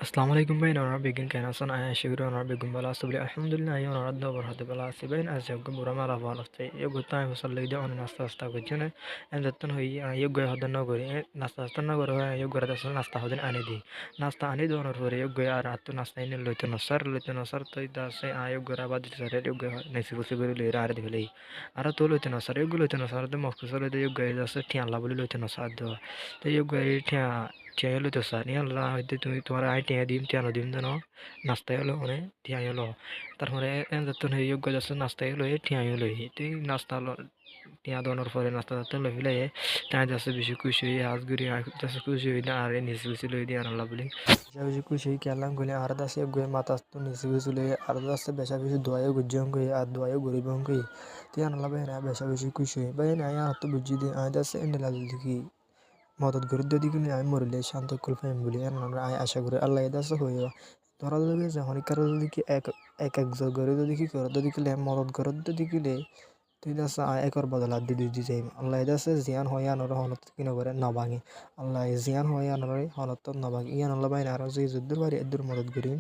আসসালামু আলাইকুম ভাই ওনারা বেগিন কেন আছেন শিবির ওনারা বেগুন ভালো আছে বলে আলহামদুলিল্লাহ ওনারা দবর হাতে ভালো আছে ভাই আজ যোগ্য বুড়া মারা ভালো আছে এই গুতা আমি ফসল লই দিয়ে অনেক নাস্তা নাস্তা করছি না যতন হই যোগ্য হদন না করে নাস্তা নাস্তা না করে যোগ্য রাতে আসলে নাস্তা হদন আনি দি নাস্তা আনি দেওয়ার পরে যোগ্য আর হাত নাস্তা এনে লইতে নসার তো ইদা আছে যোগ্য রাবাদ সারে যোগ্য নেসি বসে করে লই আর দিলে আর তো লইতে নসার যোগ্য লইতে নসার তো মফসল লইতে যোগ্য আছে ঠিয়া আল্লাহ বলে লইতে নসার দেওয়া তো যোগ্য ঠিয়া টিয়া হলো তো স্যার নিয়ে আল্লাহ হয়তো তুমি তোমার আই টিয়া দিম টিয়া দিম জানো নাস্তায় হলো মানে টিয়া হলো তারপরে যতন হয়ে যোগ্য যাচ্ছে নাস্তায় হলো টিয়া হলো তুই নাস্তা হলো টিয়া দোনোর পরে নাস্তা যাতে লই ফেলে তাই যাচ্ছে বেশি খুশি হয়ে হাঁস ঘুরি যাচ্ছে খুশি হই না আর নিচে বেশি লই দিয়ে আনলা বলি বেশা বেশি খুশি হয়ে খেলাম গলে আর দাসে গয়ে মাথা তো নিচে বেশি লই আর দাসে বেশা বেশি দোয়াও গুজং গই আর দোয়াও গরিব গই তুই আনলা ভাই না বেশা বেশি খুশি হই ভাই না তো বুঝি দিয়ে আয় দাসে এন্ডেলা দেখি মদত করে যদি কিন্তু আমি মরিলে শান্ত কুল পাইম বলি আমরা আশা করি আল্লাহ দাসে হইও ধরা যাবে যে হরিকার যদি কি এক একজন করে যদি কি করে যদি কিলে মদত করে যদি কিলে তুই দাস একর বদলা দি যাই আল্লাহ দাসে জিয়ান হয় আনর হনত কিনা করে না ভাঙে আল্লাহ জিয়ান হয় আনর হনত না ভাঙে ইয়ান আল্লাহ বাইন আর যে যুদ্ধের বাড়ি এদুর মদত করি